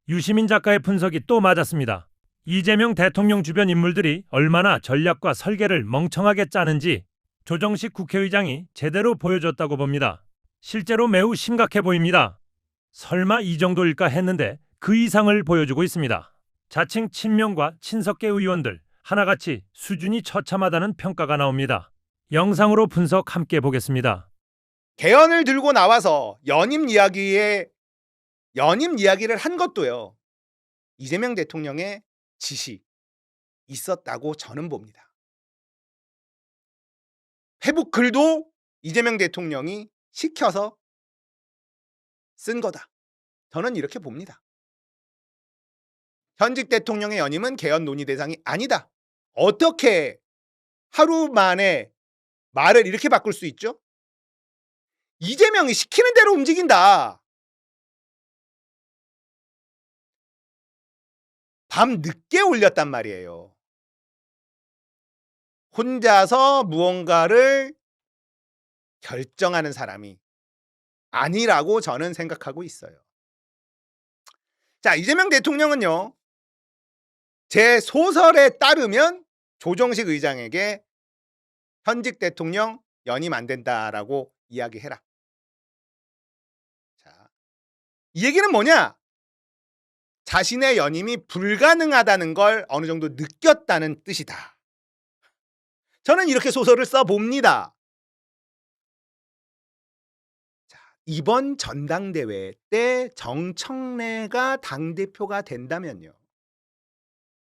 유시민 작가의 분석이 또 맞았습니다. 이재명 대통령 주변 인물들이 얼마나 전략과 설계를 멍청하게 짜는지 조정식 국회의장이 제대로 보여줬다고 봅니다. 실제로 매우 심각해 보입니다. 설마 이 정도일까 했는데 그 이상을 보여주고 있습니다. 자칭 친명과 친석계 의원들 하나같이 수준이 처참하다는 평가가 나옵니다. 영상으로 분석 함께 보겠습니다. 개헌을 들고 나와서 연임 이야기를 한 것도요. 이재명 대통령의 지시 있었다고 저는 봅니다. 회복 글도 이재명 대통령이 시켜서 쓴 거다. 저는 이렇게 봅니다. 현직 대통령의 연임은 개헌 논의 대상이 아니다. 어떻게 하루 만에 말을 이렇게 바꿀 수 있죠? 이재명이 시키는 대로 움직인다. 밤 늦게 올렸단 말이에요. 혼자서 무언가를 결정하는 사람이 아니라고 저는 생각하고 있어요. 자, 이재명 대통령은요. 제 소설에 따르면 조정식 의장에게 현직 대통령 연임 안 된다라고 이야기해라. 자, 이 얘기는 뭐냐? 자신의 연임이 불가능하다는 걸 어느 정도 느꼈다는 뜻이다. 저는 이렇게 소설을 써봅니다. 자, 이번 전당대회 때 정청래가 당대표가 된다면요.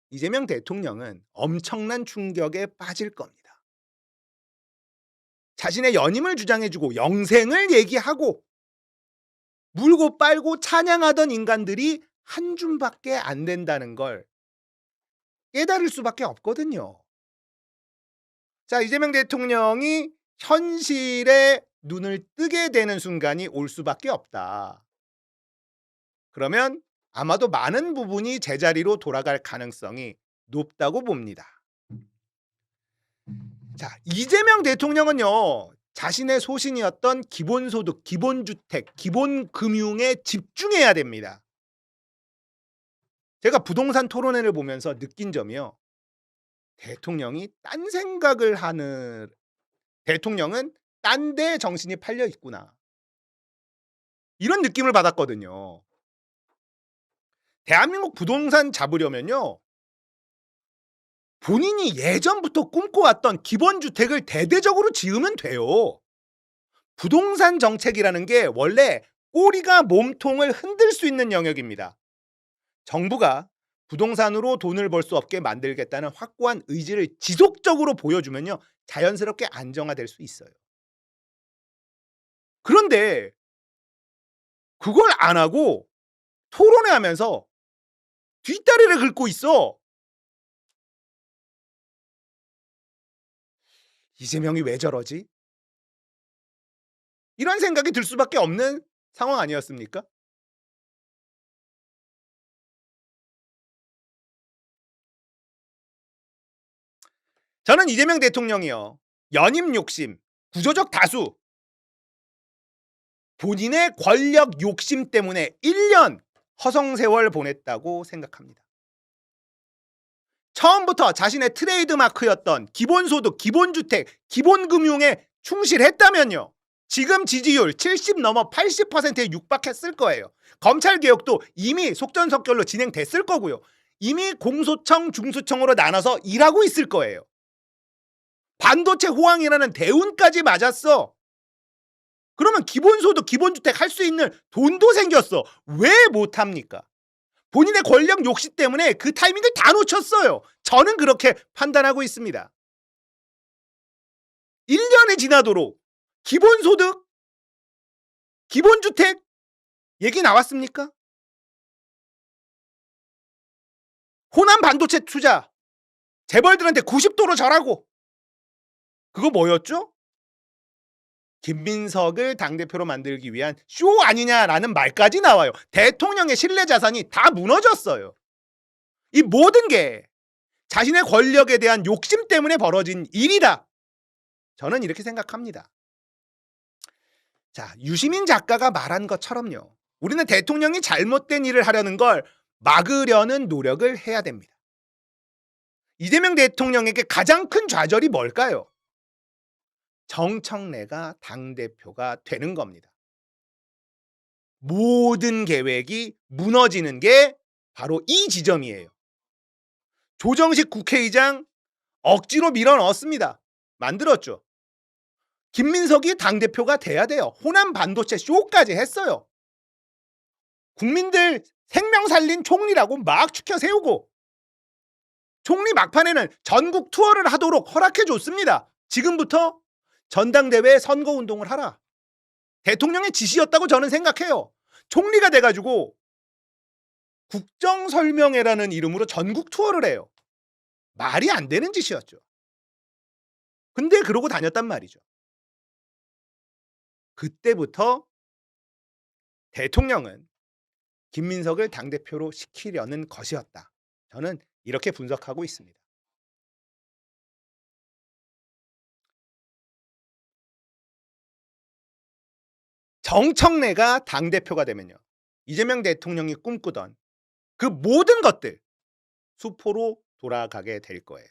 이재명 대통령은 엄청난 충격에 빠질 겁니다. 자신의 연임을 주장해주고 영생을 얘기하고 물고 빨고 찬양하던 인간들이 한 줌밖에 안 된다는 걸 깨달을 수밖에 없거든요. 자, 이재명 대통령이 현실에 눈을 뜨게 되는 순간이 올 수밖에 없다. 그러면 아마도 많은 부분이 제자리로 돌아갈 가능성이 높다고 봅니다. 자, 이재명 대통령은요. 자신의 소신이었던 기본소득, 기본주택, 기본금융에 집중해야 됩니다. 제가 부동산 토론회를 보면서 느낀 점이요. 대통령은 딴 데 정신이 팔려 있구나. 이런 느낌을 받았거든요. 대한민국 부동산 잡으려면요. 본인이 예전부터 꿈꿔왔던 기본주택을 대대적으로 지으면 돼요. 부동산 정책이라는 게 원래 꼬리가 몸통을 흔들 수 있는 영역입니다. 정부가 부동산으로 돈을 벌 수 없게 만들겠다는 확고한 의지를 지속적으로 보여주면요. 자연스럽게 안정화될 수 있어요. 그런데 그걸 안 하고 토론회 하면서 뒷다리를 긁고 있어. 이재명이 왜 저러지? 이런 생각이 들 수밖에 없는 상황 아니었습니까? 저는 이재명 대통령이요. 연임 욕심, 구조적 다수, 본인의 권력 욕심 때문에 1년 허송세월 보냈다고 생각합니다. 처음부터 자신의 트레이드마크였던 기본소득, 기본주택, 기본금융에 충실했다면요. 지금 지지율 70 넘어 80%에 육박했을 거예요. 검찰개혁도 이미 속전속결로 진행됐을 거고요. 이미 공소청, 중수청으로 나눠서 일하고 있을 거예요. 반도체 호황이라는 대운까지 맞았어. 그러면 기본소득, 기본주택 할 수 있는 돈도 생겼어. 왜 못합니까? 본인의 권력 욕심 때문에 그 타이밍을 다 놓쳤어요. 저는 그렇게 판단하고 있습니다. 1년이 지나도록 기본소득, 기본주택 얘기 나왔습니까? 호남 반도체 투자 재벌들한테 90도로 절하고 그거 뭐였죠? 김민석을 당대표로 만들기 위한 쇼 아니냐라는 말까지 나와요. 대통령의 신뢰 자산이 다 무너졌어요. 이 모든 게 자신의 권력에 대한 욕심 때문에 벌어진 일이다. 저는 이렇게 생각합니다. 자, 유시민 작가가 말한 것처럼요. 우리는 대통령이 잘못된 일을 하려는 걸 막으려는 노력을 해야 됩니다. 이재명 대통령에게 가장 큰 좌절이 뭘까요? 정청래가 당대표가 되는 겁니다. 모든 계획이 무너지는 게 바로 이 지점이에요. 조정식 국회의장 억지로 밀어넣었습니다. 만들었죠. 김민석이 당대표가 돼야 돼요. 호남 반도체 쇼까지 했어요. 국민들 생명 살린 총리라고 막 추켜 세우고 총리 막판에는 전국 투어를 하도록 허락해 줬습니다. 지금부터 전당대회 선거운동을 하라. 대통령의 지시였다고 저는 생각해요. 총리가 돼가지고 국정설명회라는 이름으로 전국 투어를 해요. 말이 안 되는 짓이었죠. 근데 그러고 다녔단 말이죠. 그때부터 대통령은 김민석을 당대표로 시키려는 것이었다. 저는 이렇게 분석하고 있습니다. 정청래가 당대표가 되면요. 이재명 대통령이 꿈꾸던 그 모든 것들 수포로 돌아가게 될 거예요.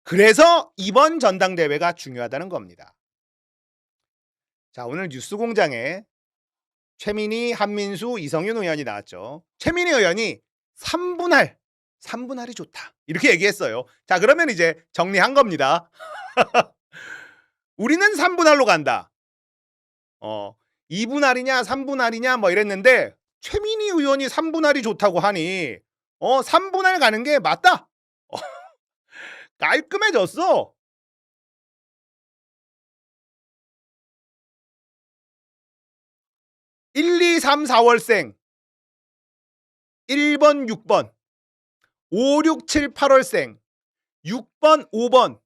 그래서 이번 전당대회가 중요하다는 겁니다. 자, 오늘 뉴스공장에 최민희, 한민수, 이성윤 의원이 나왔죠. 최민희 의원이 3분할이 좋다. 이렇게 얘기했어요. 자, 그러면 이제 정리한 겁니다. 우리는 3분할로 간다. 2분할이냐 3분할이냐 뭐 이랬는데 최민희 의원이 3분할이 좋다고 하니 3분할 가는 게 맞다. 깔끔해졌어. (1, 2, 3, 4월생) 1번, 6번, 5, 6, 7, 8월생 6번, 5번,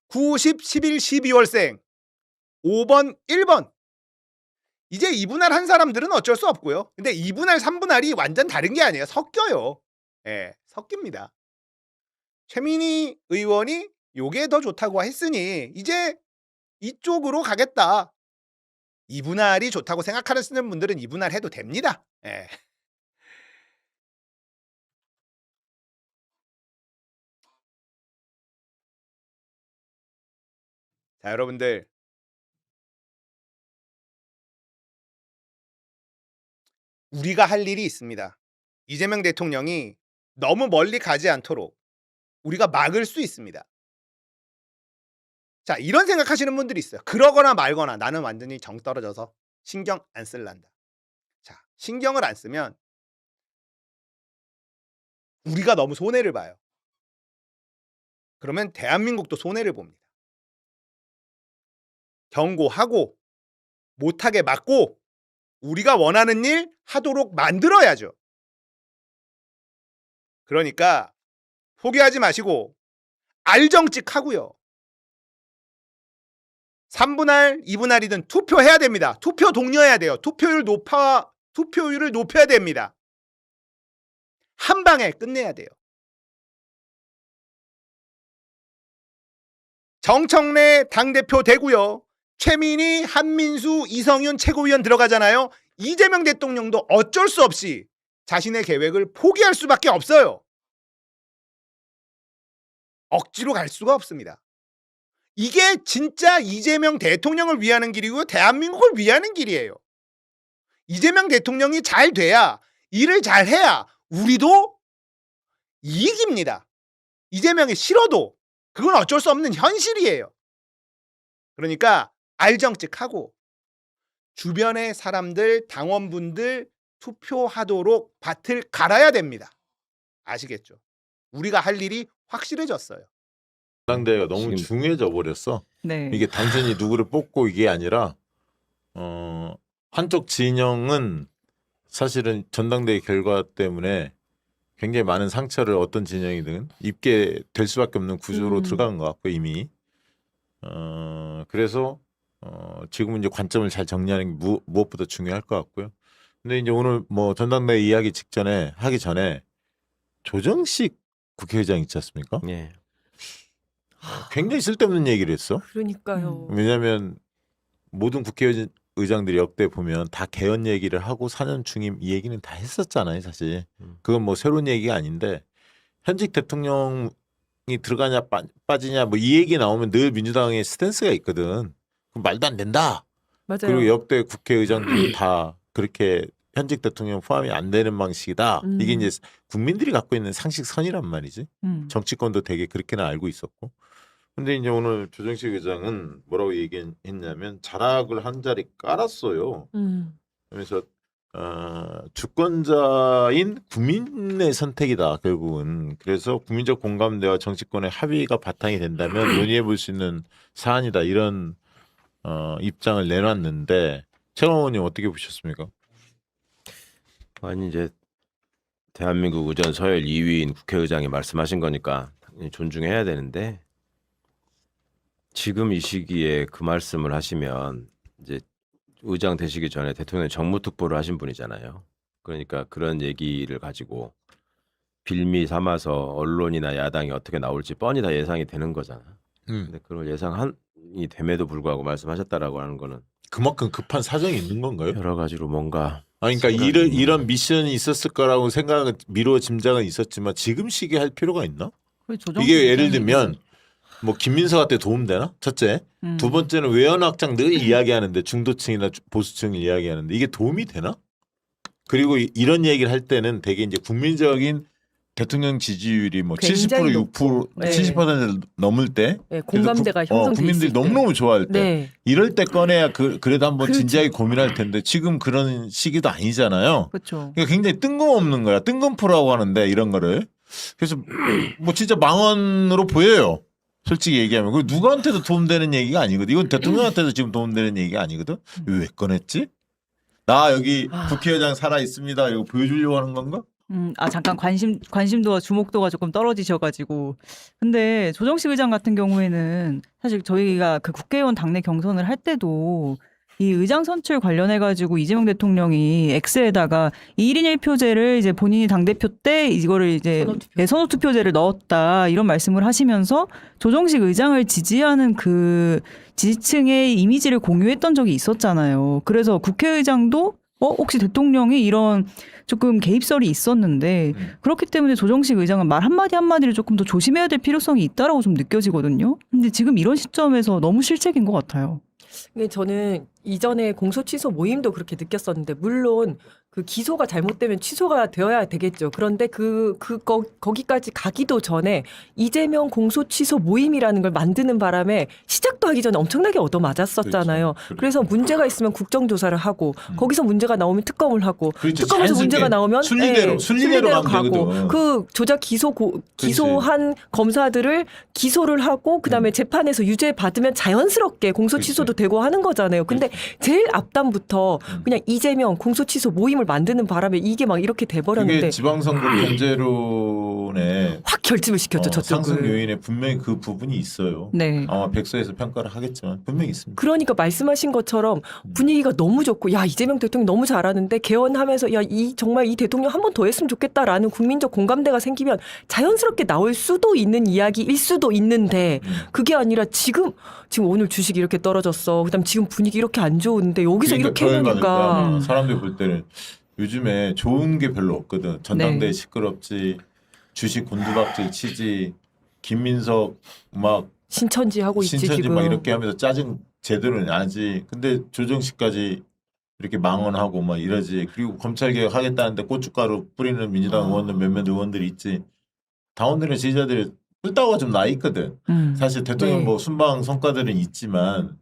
9, 10, 11, 12월생 5번, 1번. 이제 2분할 한 사람들은 어쩔 수 없고요. 근데 2분할, 3분할이 완전 다른 게 아니에요. 섞여요. 예, 섞입니다. 최민희 의원이 요게 더 좋다고 했으니 이제 이쪽으로 가겠다. 2분할이 좋다고 생각하시는 분들은 2분할 해도 됩니다. 예. 자, 여러분들. 우리가 할 일이 있습니다. 이재명 대통령이 너무 멀리 가지 않도록 우리가 막을 수 있습니다. 자, 이런 생각하시는 분들이 있어요. 그러거나 말거나 나는 완전히 정 떨어져서 신경 안 쓸란다. 자, 신경을 안 쓰면 우리가 너무 손해를 봐요. 그러면 대한민국도 손해를 봅니다. 경고하고 못하게 막고 우리가 원하는 일 하도록 만들어야죠. 그러니까 포기하지 마시고 알정직하고요. 3분할, 2분할이든 투표해야 됩니다. 투표 독려해야 돼요. 투표율을 높여야 됩니다. 한 방에 끝내야 돼요. 정청래 당대표 되고요. 최민희, 한민수, 이성윤 최고위원 들어가잖아요. 이재명 대통령도 어쩔 수 없이 자신의 계획을 포기할 수밖에 없어요. 억지로 갈 수가 없습니다. 이게 진짜 이재명 대통령을 위하는 길이고 대한민국을 위하는 길이에요. 이재명 대통령이 잘 돼야, 일을 잘 해야 우리도 이익입니다. 이재명이 싫어도 그건 어쩔 수 없는 현실이에요. 그러니까 알정직하고 주변의 사람들, 당원분들 투표하도록 밭을 갈아야 됩니다. 아시겠죠? 우리가 할 일이 확실해졌어요. 전당대회가 너무 중요해져 버렸어. 네. 이게 단순히 누구를 뽑고 이게 아니라 한쪽 진영은 사실은 전당대회 결과 때문에 굉장히 많은 상처를 어떤 진영이든 입게 될 수밖에 없는 구조로 들어간 것 같고 이미 그래서 지금은 이제 관점을 잘 정리하는 게 무엇보다 중요할 것 같고요. 근데 이제 오늘 뭐 전당대회 이야기 하기 전에 조정식 국회의장 있지 않습니까? 예. 굉장히 쓸데없는 얘기를 했어. 그러니까요. 왜냐하면 모든 국회의원 의장들이 역대 보면 다 개헌 얘기를 하고 4년 중임 이 얘기는 다 했었잖아요, 사실. 그건 뭐 새로운 얘기가 아닌데 현직 대통령이 들어가냐 빠지냐 뭐 이 얘기 나오면 늘 민주당의 스탠스가 있거든. 그럼 말도 안 된다. 맞아요. 그리고 역대 국회의장들이 다 그렇게 현직 대통령 포함이 안 되는 방식이다. 이게 이제 국민들이 갖고 있는 상식선이란 말이지. 정치권도 되게 그렇게는 알고 있었고. 근데 이제 오늘 조정식 의장은 뭐라고 얘기했냐면 자락을 한 자리 깔았어요. 그래서 주권자인 국민의 선택이다 결국은. 그래서 국민적 공감대와 정치권의 합의가 바탕이 된다면 논의해 볼 수 있는 사안이다 이런 입장을 내놨는데 최강 의원님 어떻게 보셨습니까? 아니 이제 대한민국 의전 서열 2위인 국회의장이 말씀하신 거니까 당연히 존중해야 되는데 지금 이 시기에 그 말씀을 하시면 이제 의장 되시기 전에 대통령 정무특보를 하신 분이잖아요. 그러니까 그런 얘기를 가지고 빌미 삼아서 언론이나 야당이 어떻게 나올지 뻔히 다 예상이 되는 거잖아. 근데 그걸 예상이 됨에도 불구하고 말씀하셨다라고 하는 거는 그만큼 급한 사정이 있는 건가요? 여러 가지로 뭔가 그러니까 이런 미션이 있었을 거라고 생각은 미루어 짐작은 있었지만 지금 시기에 할 필요가 있나? 이게 예를 들면 뭐 김민석한테 도움되나? 첫째. 두 번째는 외연 확장 늘 이야기하는데 중도층이나 보수층을 이야기하는데 이게 도움이 되나? 그리고 이런 얘기를 할 때는 되게 이제 국민적인 대통령 지지율이 뭐 70% 6% 네. 70% 넘을 때 네, 공감대가 형성돼 국민들이 있을 때. 너무너무 좋아할 때 네. 이럴 때 꺼내야 그래도 한번 그렇죠. 진지하게 고민할 텐데 지금 그런 시기도 아니잖아요. 그렇죠. 그러니까 굉장히 뜬금없는 거야. 뜬금포라고 하는데 이런 거를. 그래서 뭐 진짜 망언으로 보여요. 솔직히 얘기하면. 그리고 누구한테도 도움되는 얘기가 아니거든. 이건 대통령한테도 지금 도움되는 얘기가 아니거든. 왜 꺼냈지? 나 여기 국회의장 살아 있습니다. 이거 보여주려고 하는 건가? 잠깐 관심도와 주목도가 조금 떨어지셔가지고. 근데 조정식 의장 같은 경우에는 사실 저희가 그 국회의원 당내 경선을 할 때도 이 의장 선출 관련해가지고 이재명 대통령이 X에다가 1인 1표제를 이제 본인이 당대표 때 이거를 이제 선호투표제를 넣었다 이런 말씀을 하시면서 조정식 의장을 지지하는 그 지지층의 이미지를 공유했던 적이 있었잖아요. 그래서 국회의장도 혹시 대통령이 이런 조금 개입설이 있었는데 그렇기 때문에 조정식 의장은 말 한마디 한마디를 조금 더 조심해야 될 필요성이 있다라고 좀 느껴지거든요. 근데 지금 이런 시점에서 너무 실책인 것 같아요. 근데 저는 이전에 공소 취소 모임도 그렇게 느꼈었는데 물론 그 기소가 잘못되면 취소가 되어야 되겠죠. 그런데 거기까지 가기도 전에 이재명 공소 취소 모임이라는 걸 만드는 바람에 시작도 하기 전에 엄청나게 얻어맞았었잖아요. 그렇죠. 그래서 문제가 있으면 국정조사를 하고 거기서 문제가 나오면 특검을 하고 그렇죠. 특검에서 문제가 나오면 순리대로 가면 가고 되거든. 그 조작 기소한 검사들을 기소를 하고 그다음에 재판에서 유죄 받으면 자연스럽게 공소 취소도 되고 하는 거잖아요. 근데 제일 앞단부터 그냥 이재명 공소 취소 모임을 만드는 바람에 이게 막 이렇게 돼버렸는데 이게 지방선거 변제론에 확 결집을 시켰죠. 저쪽을. 상승 요인에 분명히 그 부분이 있어요. 네. 아마 백서에서 평가를 하겠지만 분명히 있습니다. 그러니까 말씀하신 것처럼 분위기가 너무 좋고 야 이재명 대통령 너무 잘하는데 개헌하면서 야 정말 이 대통령 한 번 더 했으면 좋겠다라는 국민적 공감대가 생기면 자연스럽게 나올 수도 있는 이야기일 수도 있는데 그게 아니라 지금 오늘 주식이 이렇게 떨어졌어. 그다음 지금 분위기 이렇게 안 좋은데 여기서 그러니까 이렇게 그걸 해놓으니까 받을까. 사람들이 볼 때는 요즘에 좋은 게 별로 없거든. 전당대회 네. 시끄럽지, 주식 곤두박질 치지, 김민석 막 신천지 하고 있지 신천지 지금. 막 이렇게 하면서 짜증 제대로 나지. 근데 조정식까지 이렇게 망언하고 막 이러지. 그리고 검찰개혁 하겠다는데 고춧가루 뿌리는 민주당 의원들 몇몇 의원들이 있지. 당원들의 지지자들이 뿔따구가 좀 나 있거든. 사실 대통령 네. 뭐 순방 성과들은 있지만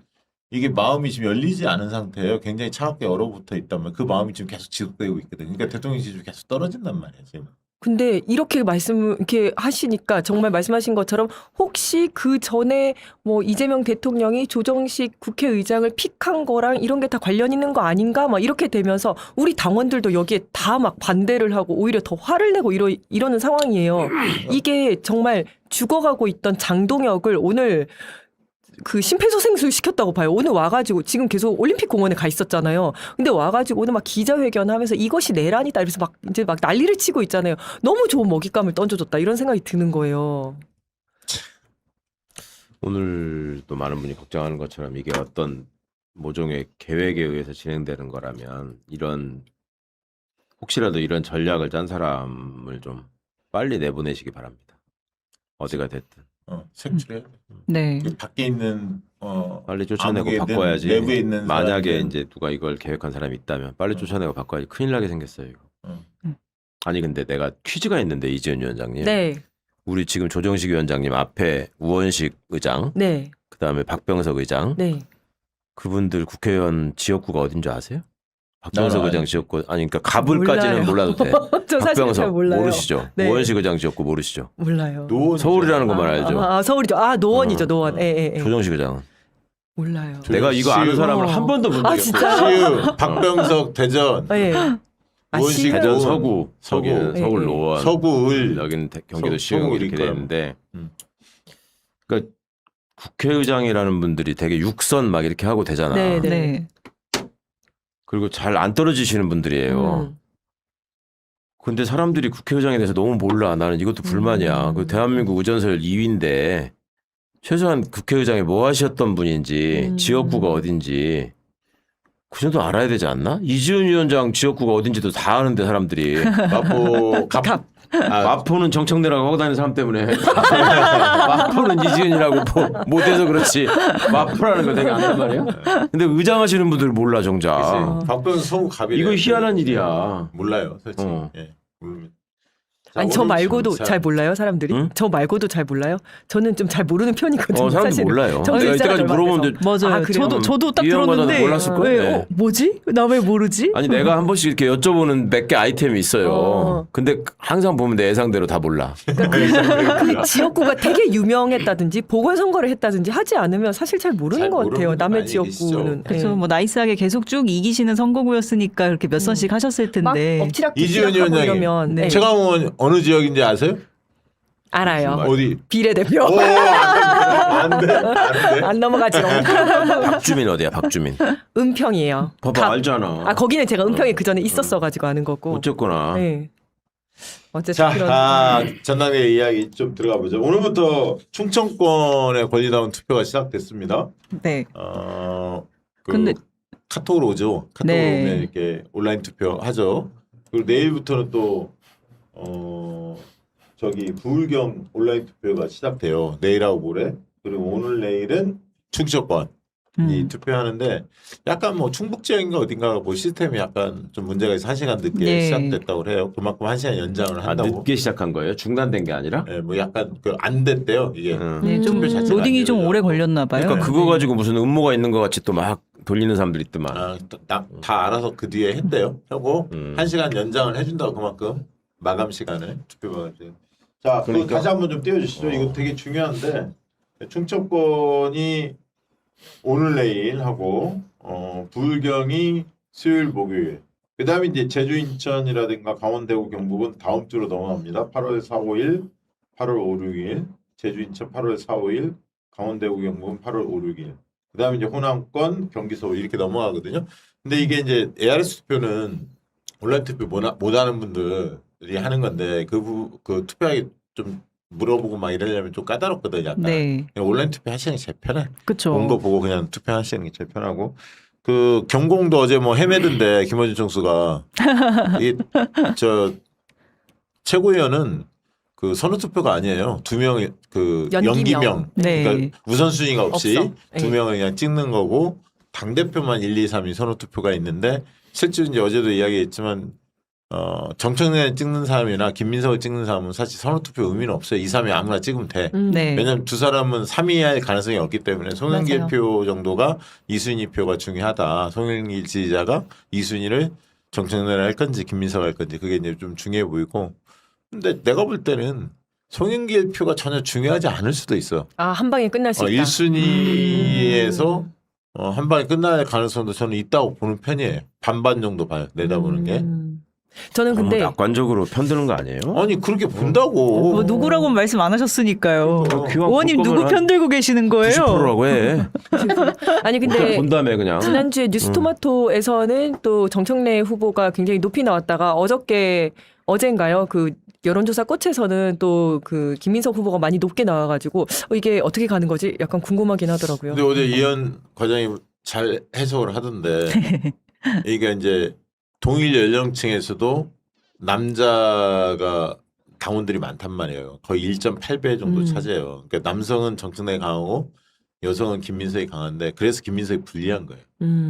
이게 마음이 지금 열리지 않은 상태예요. 굉장히 차갑게 얼어붙어 있단 말이에요. 그 마음이 지금 계속 지속되고 있거든. 그러니까 대통령 지지율이 계속 떨어진단 말이에요. 지금. 근데 이렇게 이렇게 하시니까 정말 말씀하신 것처럼 혹시 그 전에 뭐 이재명 대통령이 조정식 국회의장을 픽한 거랑 이런 게 다 관련 있는 거 아닌가 막 이렇게 되면서 우리 당원들도 여기에 다 막 반대를 하고 오히려 더 화를 내고 이러는 상황이에요. 이게 정말 죽어가고 있던 장동혁을 오늘 그 심폐소생술 시켰다고 봐요. 오늘 와가지고 지금 계속 올림픽 공원에 가 있었잖아요. 근데 와가지고 오늘 막 기자회견하면서 이것이 내란이다. 그래서 막 이제 막 난리를 치고 있잖아요. 너무 좋은 먹잇감을 던져줬다 이런 생각이 드는 거예요. 오늘도 많은 분이 걱정하는 것처럼 이게 어떤 모종의 계획에 의해서 진행되는 거라면 혹시라도 이런 전략을 짠 사람을 좀 빨리 내보내시기 바랍니다. 어디가 됐든 색출해. 네. 그 밖에 있는 빨리 쫓아내고 아무개든 바꿔야지. 내부에 있는 만약에 사람들은- 이제 누가 이걸 계획한 사람이 있다면 빨리 쫓아내고 바꿔야지. 큰일 나게 생겼어요 이거. 아니 근데 내가 퀴즈가 있는데 이지은 위원장님. 네, 우리 지금 조정식 위원장님 앞에 우원식 의장, 네, 그다음에 박병석 의장, 네. 그분들 국회의원 지역구가 어딘 줄 아세요? 박병석 나는 의장 알지. 지역구 아니 그러니까 갑을까지는 몰라요. 몰라도 돼. 저 사실 잘 박병석 몰라요. 모르시죠? 네. 우원식 의장 지역구 모르시죠? 몰라요. 서울이라는 것만 알죠. 서울이죠. 노원이죠, 어, 노원. 예, 예. 조정식 의장. 몰라요. 내가 이거 아는 사람을 한 번도 본 적이 없어. 진짜요? 박병석 대전, 예. 우원식 시흥? 대전 서울, 서구, 서기는 예, 서울 예. 노원, 서구을 여기는 경기도 시흥 서구 이렇게 우리 되는데, 음. 그러니까 국회의장이라는 분들이 되게 육선 막 이렇게 하고 되잖아. 네, 네. 네. 그리고 잘 안 떨어지시는 분들이에요. 근데 사람들이 국회의장에 대해서 너무 몰라. 나는 이것도 불만이야. 그 대한민국 의전설 2위인데 최소한 국회의장에 뭐 하셨던 분인지 지역구가 어딘지 그 정도 알아야 되지 않나? 이지은 위원장 지역구가 어딘지도 다 아는데 사람들이. 마포 마포는 정청래라고 하고 다니는 사람 때문에 마포는 이지은이라고 못해서 그렇지 마포라는 걸 되게 안단 말이야. 근데 의장하시는 분들 몰라 정작. 박병석 서구 갑이래. 이거 희한한 일이야. 몰라요, 솔직히. 어. 예. 모릅니다. 아니 자, 저 오늘 말고도 진짜 잘 몰라요 사람들이? 응? 저 말고도 잘 몰라요? 저는 좀 잘 모르는 편이거든요. 사람들 사실은. 몰라요. 정치 내가 인사가 이때까지 얼마 안 물어보면 돼서. 맞아요. 아, 그래요? 저도 딱 이해관계자도 들었는데 몰랐을 거예요. 왜, 네. 뭐지? 나 왜 모르지? 아니 내가 한 번씩 이렇게 여쭤보는 몇 개 아이템이 있어요. 어. 근데 항상 보면 내 예상대로 다 몰라. 그 지역구가 되게 유명했다든지 보궐선거를 했다든지 하지 않으면 사실 잘 모르는 잘 것 같아요. 모르는 남의 분이 많이 계시죠. 지역구는. 그래서 예. 뭐 나이스하게 계속 쭉 이기시는 선거구였으니까 그렇게 몇 선씩 하셨을 막 텐데. 엎치락 이지은 뒤치락 하고 위원장님. 이러면 네. 최강원 어느 지역인지 아세요? 알아요. 어디? 비례대표. 안 돼. 안 넘어가지롱. 박주민 어디야 박주민? 은평이에요. 봐봐 알잖아. 아 거기는 제가 은평에 그 전에 있었어가지고 아는 거고. 어쨌거나. 네. 어쨌든 자, 그런. 전당대 이야기 좀 들어가 보죠. 오늘부터 충청권의 권리다운 투표가 시작됐습니다. 네. 그 근데- 카톡으로 오죠. 카톡으로 네. 오면 이렇게 온라인 투표 하죠. 그리고 내일부터는 또 저기 부울경 온라인 투표가 시작돼요. 내일하고 모레. 그리고 오늘 내일은 충청권. 이 투표하는데 약간 뭐 충북 지역인가 어딘가 뭐 시스템이 약간 좀 문제가 있어 1시간 늦게 네. 시작됐다고 해요. 그만큼 1시간 연장을 아, 한다고. 늦게 시작한 거예요? 중단된 게 아니라? 예, 뭐 약간 안 됐대요 이게. 네, 좀 투표 자체가 로딩이 안 좀 되더라고요. 오래 걸렸나 봐요. 그러니까 그거 가지고 무슨 음모가 있는 것 같이 또 막 돌리는 사람들 있더만. 다 알아서 그 뒤에 했대요. 하고 1시간 연장을 해준다고 그만큼 마감 시간을 투표 마감 시간. 자, 그거 그러니까. 다시 한번 좀 띄워주시죠. 이거 되게 중요한데 충청권이 오늘 내일 하고 부울경이 수요일 목요일. 그다음에 이제 제주 인천이라든가 강원 대구 경북은 다음 주로 넘어갑니다. 8월 4, 5일, 8월 5, 6일. 제주 인천 8월 4, 5일, 강원 대구 경북은 8월 5, 6일. 그다음에 이제 호남권, 경기 서울 이렇게 넘어가거든요. 근데 이게 이제 ARS 투표는 온라인 투표 못하는 분들이 하는 건데 그 투표하기 좀 물어보고 막 이러려면 좀 까다롭거든 약간. 네. 그냥 온라인 투표 하시는 게 제일 편해. 그렇죠. 본 거 보고 그냥 투표하시는 게 제일 편하고. 그 경공도 어제 뭐 헤매던데 김어준 총수가 이저 최고위원은 그 선호 투표가 아니에요. 2명 그 연기명. 네. 그러니까 우선순위가 없이 없어. 2명을 그냥 찍는 거고 당 대표만 1, 2, 3이 선호 투표가 있는데 실제로 이제 어제도 이야기했지만 정청래를 찍는 사람이나 김민석을 찍는 사람은 사실 선호 투표 의미는 없어요. 2, 3위 아무나 찍으면 돼. 네. 왜냐하면 두 사람은 3위할 가능성이 없기 때문에 송영길 맞아요. 표 정도가 2순위 표가 중요하다. 송영길 지지자가 2순위를 정청래를 할 건지 김민석을 할 건지 그게 이제 좀 중요해 보이고. 근데 내가 볼 때는 송영길 표가 전혀 중요하지 않을 수도 있어. 아, 한 방에 끝날 수 있다. 1순위에서 한 방에 끝날 가능성도 저는 있다고 보는 편이에요. 반반 정도 봐요. 내다보는 게. 저는 근데 낙관적으로 편드는 거 아니에요? 아니 그렇게 본다고. 뭐 누구라고는 말씀 안 하셨으니까요. 기왕 의원님 누구 편 들고 계시는 거예요? 90%라고 해. 아니 근데 본 다음에 그냥. 지난주에 뉴스토마토에서는 또 정청래 후보가 굉장히 높이 나왔다가 어젠가요? 그 여론조사 꽃에서는 또 그 김민석 후보가 많이 높게 나와가지고 이게 어떻게 가는 거지? 약간 궁금하긴 하더라고요. 근데 어제 이현 과장이 잘 해석을 하던데 이게 이제 동일 연령층에서도 남자가 당원들이 많단 말이에요. 거의 1.8배 정도 차지해요. 그러니까 남성은 정청래가 강하고 여성은 김민석이 강한데 그래서 김민석이 불리한 거예요.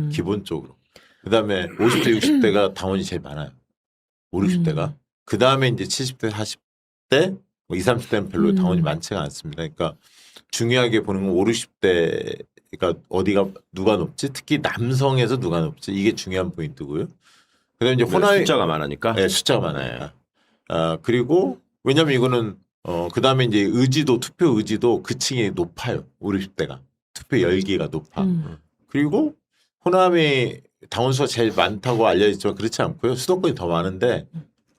기본적으로. 그다음에 50대 60대가 당원이 제일 많아요. 5, 60대가. 그다음에 이제 70대 40대 뭐 20, 30대는 별로 당원이 많지가 않습니다. 그러니까 중요하게 보는 건 5, 60대가 어디가 누가 높지? 특히 남성에서 누가 높지? 이게 중요한 포인트고요. 그다음에 이제 호남이 숫자가 많으니까. 네, 숫자가 많아요. 그리고 왜냐면 이거는 그다음에 이제 의지도 투표 의지도 그 층이 높아요. 5, 60대가. 투표 열기가 높아. 그리고 호남이 당원 수가 제일 많다고 알려졌지만 그렇지 않고요. 수도권이 더 많은데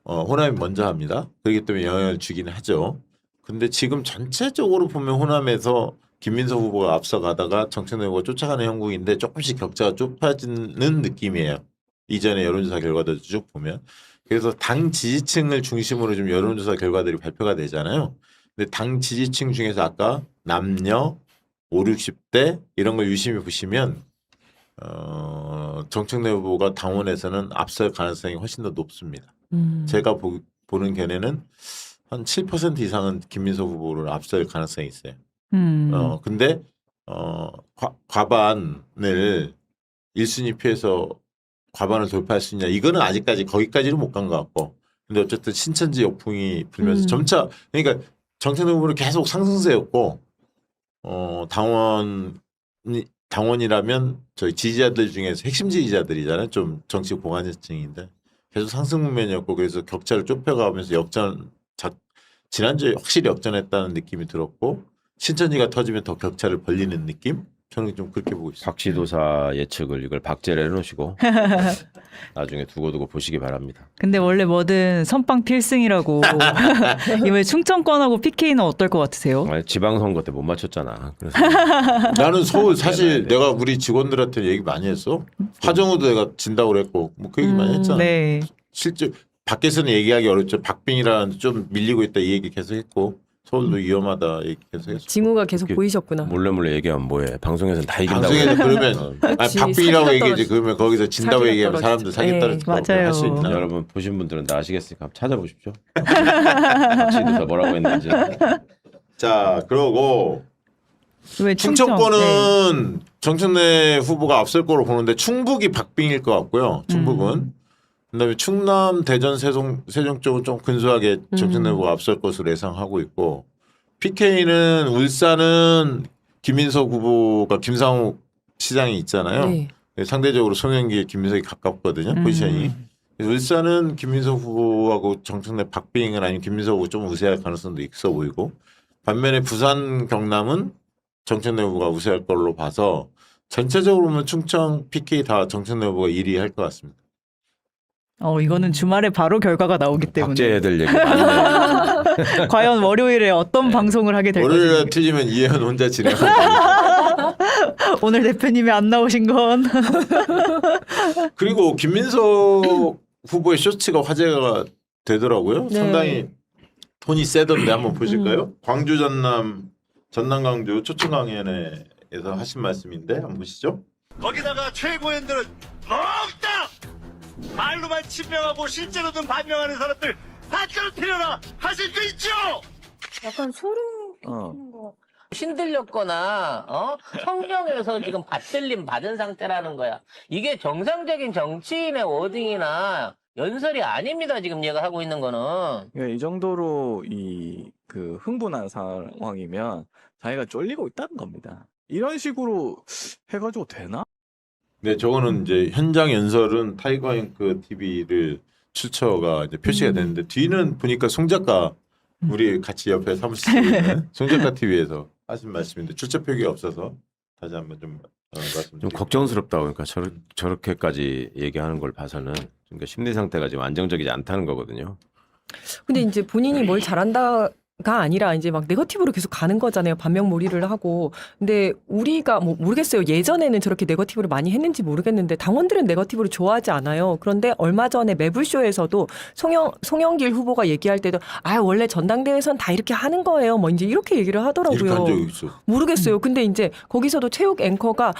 호남이 먼저 합니다. 그렇기 때문에 영향을 주긴 하죠. 근데 지금 전체적으로 보면 호남에서 김민석 후보가 앞서가다가 정청래 후보가 쫓아가는 형국인데 조금씩 격차가 좁아지는 느낌이에요. 이전에 여론조사 결과들 쭉 보면. 그래서 당 지지층을 중심으로 좀 여론조사 결과들이 발표가 되잖아요. 근데 당 지지층 중에서 아까 남녀, 5, 60대 이런 걸 유심히 보시면 정청래 후보가 당원에서는 앞설 가능성이 훨씬 더 높습니다. 제가 보는 견해는 한 7% 이상은 김민석 후보를 앞설 가능성이 있어요. 근데 과반을 1순위 피해서 과반을 돌파할 수 있냐 이거는 아직까지 거기까지는 못 간 것 같고 근데 어쨌든 신천지 역풍이 불면서 점차 그러니까 정청래 후보는 계속 상승세였고 당원이라면 저희 지지자들 중에서 핵심 지지자들이잖아요. 좀 정치 보관층인데 계속 상승 국면이었고 그래서 격차를 좁혀가면서 지난주에 확실히 역전했다는 느낌이 들었고 신천지가 터지면 더 격차를 벌리는 느낌? 저는 좀 그렇게 보고 있습니다. 박쥐도사 예측을 이걸 박제를 해놓으시고 나중에 두고두고 보시기 바랍니다. 근데 원래 뭐든 선빵 필승이라고. 이번에 충청권하고 PK는 어떨 것 같으세요? 아니, 지방선거 때 못 맞췄잖아. 그래서 나는 서울 사실 내가 우리 직원들한테 얘기 많이 했어. 화정우도 내가 진다고 그랬고 뭐 그 얘기 많이 했잖아. 네. 실제 밖에서는 얘기하기 어렵죠. 박빙이라는 좀 밀리고 있다 이 얘기 계속 했고 서울도 위험하다 얘기 계속 했어. 징후가 계속 그게 보이셨구나. 몰래 얘기하면 뭐해? 방송에서는 다 이긴다고. 방송에서 해. 그러면 아니, 그치, 박빙이라고 사기가 얘기하지 그러면 거기서 진다고 사기가 얘기하면 사람들 사기 떨어지죠. 떨어질 거 맞아요. 할수 있나? 여러분 보신 분들은 다 아시겠으니까 한번 찾아보십시오. 박쥐도사 뭐라고 했는지. 자 그러고 왜 충청권은 정청래 후보가 앞설 거로 보는데 충북이 박빙일 것 같고요. 충북은. 그다음에 충남, 대전, 세종 쪽은 좀 근소하게 정청래 후보가 앞설 것으로 예상하고 있고 PK는 울산은 김민석 후보가 김상욱 시장이 있잖아요. 네. 상대적으로 송영기에 김민석이 가깝거든요. 포지션이. 그래서 울산은 김민석 후보하고 정청래 박빙은 아니면 김민석 후보 좀 우세할 가능성도 있어 보이고 반면에 부산, 경남은 정청래 후보가 우세할 걸로 봐서 전체적으로 보면 충청, PK 다 정청래 후보가 1위 할 것 같습니다. 이거는 주말에 바로 결과가 나오기 때문에 박제해야 될 얘기 많네. 과연 월요일에 어떤 방송을 하게 될 월요일에 것인지. 틀리면 이혜연 혼자 진행하고 오늘 대표님이 안 나오신 건 그리고 김민석 후보의 쇼츠가 화제가 되더라고요. 네. 상당히 톤이 세던데 한번 보실까요? 광주 전남 광주 초청 강연회에서 하신 말씀인데 한번 보시죠. 거기다가 최고위원들은 없다! 말로만 친명하고 실제로는 반명하는 사람들 사건을 틀려라 하실 수 있죠! 약간 소름 끼치는 거. 신들렸거나 성령에서 지금 받들림 받은 상태라는 거야. 이게 정상적인 정치인의 워딩이나 연설이 아닙니다. 지금 얘가 하고 있는 거는. 예, 이 정도로 그 흥분한 상황이면 자기가 쫄리고 있다는 겁니다. 이런 식으로 해가지고 되나? 네, 저거는 이제 현장 연설은 타이거잉크 TV를 출처가 이제 표시가 되는데 뒤는 보니까 송 작가 우리 같이 옆에 사무실에 있는 송 작가 TV에서 하신 말씀인데 출처 표기가 없어서 다시 한번 좀 좀 말씀드립니다. 걱정스럽다. 그러니까 저렇게까지 얘기하는 걸 봐서는 그러니까 심리 상태가 지금 안정적이지 않다는 거거든요. 근데 이제 본인이 뭘 잘한다 가 아니라 이제 막 네거티브로 계속 가는 거잖아요. 반면몰이를 하고. 근데 우리가 뭐 모르겠어요. 예전에는 저렇게 네거티브를 많이 했는지 모르겠는데 당원들은 네거티브를 좋아하지 않아요. 그런데 얼마 전에 매불쇼에서도 송영길 후보가 얘기할 때도 원래 전당대회에선 다 이렇게 하는 거예요. 뭐 이제 이렇게 얘기를 하더라고요. 이렇게 한 적이 있어. 모르겠어요. 근데 이제 거기서도 체육 앵커가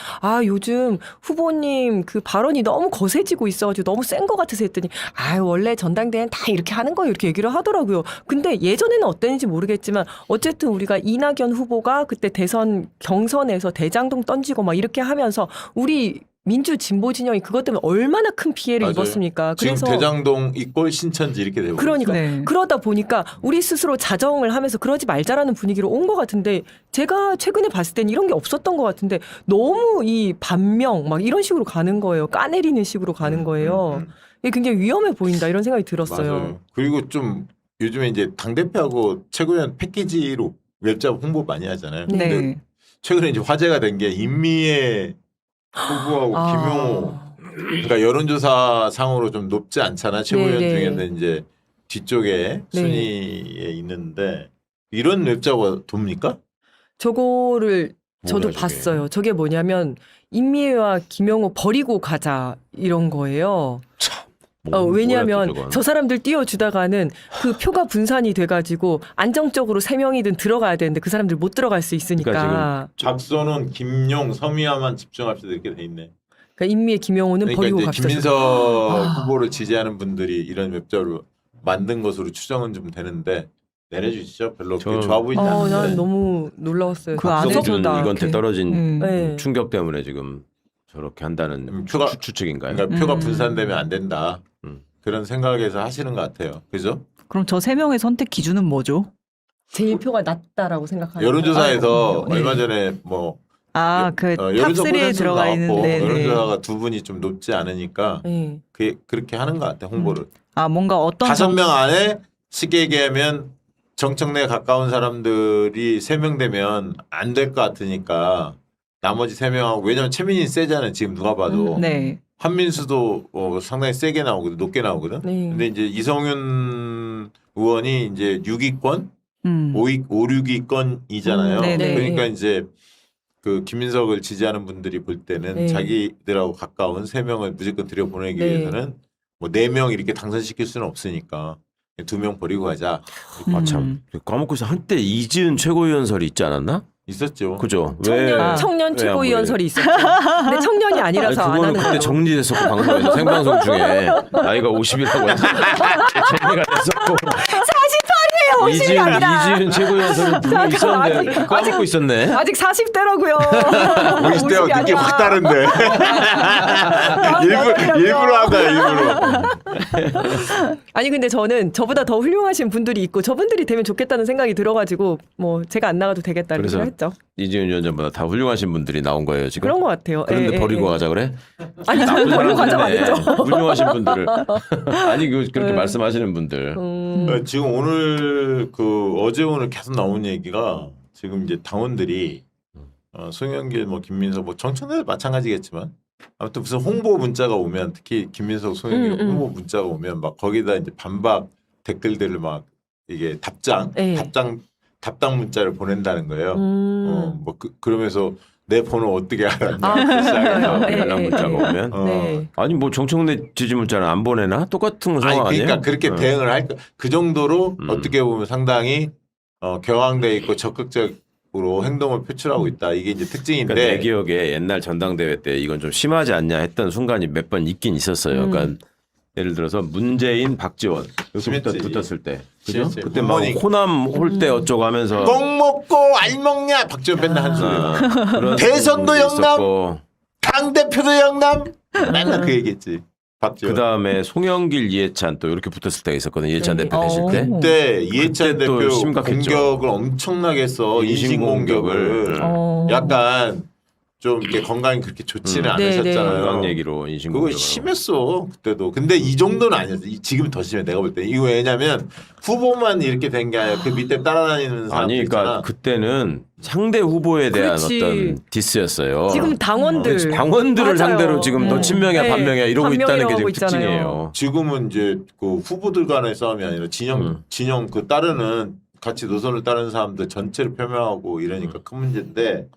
요즘 후보님 그 발언이 너무 거세지고 있어가지고 너무 센 것 같아서 했더니 원래 전당대회는 다 이렇게 하는 거예요. 이렇게 얘기를 하더라고요. 근데 예전에는 어땠는지 모르겠지만 어쨌든 우리가 이낙연 후보가 그때 대선 경선에서 대장동 던지고 막 이렇게 하면서 우리 민주 진보 진영이 그것 때문에 얼마나 큰 피해를 맞아요. 입었습니까? 지금 그래서 대장동 이꼴 신천지 이렇게 되고 그러니까 네. 그러다 보니까 우리 스스로 자정을 하면서 그러지 말자라는 분위기로 온 것 같은데 제가 최근에 봤을 때는 이런 게 없었던 것 같은데 너무 이 반명 막 이런 식으로 가는 거예요. 까내리는 식으로 가는 거예요. 이게 굉장히 위험해 보인다 이런 생각이 들었어요. 맞아요. 그리고 좀 요즘에 이제 당대표하고 최고위원 패키지로 웹잡 홍보 많이 하잖아요. 근데 네. 최근에 이제 화제가 된 게 임미애 후보하고 김용호. 그러니까 여론조사 상으로 좀 높지 않잖아. 최고위원 네네. 중에는 이제 뒤쪽에 네. 순위에 있는데 이런 웹잡가 돕니까? 저거를 저도 뭐냐, 저게. 봤어요. 저게 뭐냐면 임미애와 김영호 버리고 가자 이런 거예요. 왜냐하면 저 사람들 띄워주다가는 그 표가 분산이 돼가지고 안정적으로 3명이든 들어가야 되는데 그 사람들 못 들어갈 수 있으니까. 그러니까 작선은 김용, 서미아만 집중합시다 이렇게 돼 있네. 그러니까 임미애, 김영호는 그러니까 버리고 이제 갑시다. 김민석 후보를 지지하는 분들이 이런 웹잡을 만든 것으로 추정은 좀 되는데 내려주시죠. 별로 그렇게 좋아 보이지 않는데. 난 너무 놀라웠어요. 그 안에 박성준 무섭다. 이건태 떨어진 네. 충격 때문에 지금 저렇게 한다는 표가- 추측인가요? 그러니까 표가 음. 분산되면 안 된다. 음. 그런 생각에서 하시는 것 같아요. 그죠? 그럼 저 3명의 선택 기준은 뭐죠? 제일 표가 낮다라고 생각하는 여론조사에서 네. 얼마 전에 뭐 그 여론조사 탑3에 콘텐츠도 들어가 나왔고 있는데 여론조사가 두 분이 좀 높지 않으니까 네. 그렇게 하는 것 같아 홍보를. 뭔가 어떤 5명 안에 쉽게 얘기하면 정청래에 가까운 사람들이 3명 되면 안 될 것 같으니까 나머지 3명하고 왜냐면 최민희 세잖아요. 지금 누가 봐도. 네. 한민수도 상당히 세게 나오거든, 높게 나오거든. 네. 근데 이제 이성윤 의원이 이제 6위권, 5, 6위권이잖아요. 네네. 그러니까 이제 그 김민석을 지지하는 분들이 볼 때는 네. 자기들하고 가까운 3명을 무조건 들여보내기 네. 위해서는 뭐 4명 이렇게 당선시킬 수는 없으니까 2명 버리고 가자. 참 까먹고 있어. 한때 이지은 최고위원설이 있지 않았나? 있었죠. 그죠? 청년 왜 최고위원설이 있었죠. 근데 청년이 아니라서 안 그거는 하는 그때 거예요. 정리됐었고 방송에서 생방송 중에 나이가 50이라고 해서 정리가 됐었고 48이에요. 50이 아니라. 이지은 최고위원설은 분명히 있었는데 까먹고 있었네. 아직 40대라고요. 50대가 느낌 확 다른데. 일부러 한 거야, 일부러. 아니 근데 저는 저보다 더 훌륭하신 분들이 있고 저분들이 되면 좋겠다는 생각이 들어가지고 뭐 제가 안 나가도 되겠다 이렇게 그래서 했죠. 이지은 위원장보다 다 훌륭하신 분들이 나온 거예요 지금. 그런 것 같아요. 그런데 예, 버리고 예. 가자 그래? 아니 저는 버리고 가자고 안 했죠. 훌륭하신 분들을 아니 그렇게 네. 말씀하시는 분들. 지금 오늘 어제 오늘 계속 나온 얘기가 지금 이제 당원들이 송영길 뭐 김민석 뭐 정청래도 마찬가지겠지만 아무튼 무슨 홍보 문자가 오면 특히 김민석 송영길 홍보 문자가 오면 막 거기다 이제 반박 댓글들을 막 이게 답장 문자를 보낸다는 거예요. 뭐 그러면서 내 번호 어떻게 알았냐. 시작해서 연락 문자가 오면 네. 아니 뭐 정청래 지지 문자는 안 보내나? 똑같은 상황 아니 그러니까 아니에요? 그렇게 대응을 할 그 정도로 음. 어떻게 보면 상당히 격앙돼 있고 적극적으로 행동을 표출하고 있다. 이게 이제 특징인데 그러니까 내 기억에 옛날 전당대회 때 이건 좀 심하지 않냐 했던 순간이 몇 번 있긴 있었어요. 그러니까 예를 들어서 문재인, 박지원 이렇게 심했지. 붙었을 때, 그죠? 심했지. 그때 막 부모님. 호남 홀 때 어쩌고 하면서 똥 먹고 알 먹냐 박지원 맨날 한 소리. 그런 대선도 부분도 영남? 있었고, 당 대표도 영남 맨날 그 얘기했지. 박지원. 그 다음에 송영길, 이해찬 또 이렇게 붙었을 때가 있었거든요. 이해찬 네. 대표 되실 때. 그때 이해찬 그때 또 대표 심각했죠. 공격을 엄청나게 했어. 인신 공격을. 약간 좀 이렇게 건강이 그렇게 좋지는 네, 않으셨잖아요. 건강 얘기로 인신 그거 공격을. 심했어 그때도. 근데 이 정도는 아니었어. 지금 더 심해. 내가 볼 때. 이거 왜냐면 후보만 이렇게 된 게 아니라 그 밑에 따라다니는 사람들 아니, 그러니까 있잖아. 그때는 상대 후보에 대한 그렇지. 어떤 디스였어요. 지금 당원들 당원들을 맞아요. 상대로 지금 너 친명이야 네. 반명이야 이러고 있다는 게 반명이라고 지금 특징이에요. 지금은 이제 그 후보들 간의 싸움이 아니라 진영 그 따르는 같이 노선을 따르는 사람들 전체를 표명하고 이러니까 큰 문제인데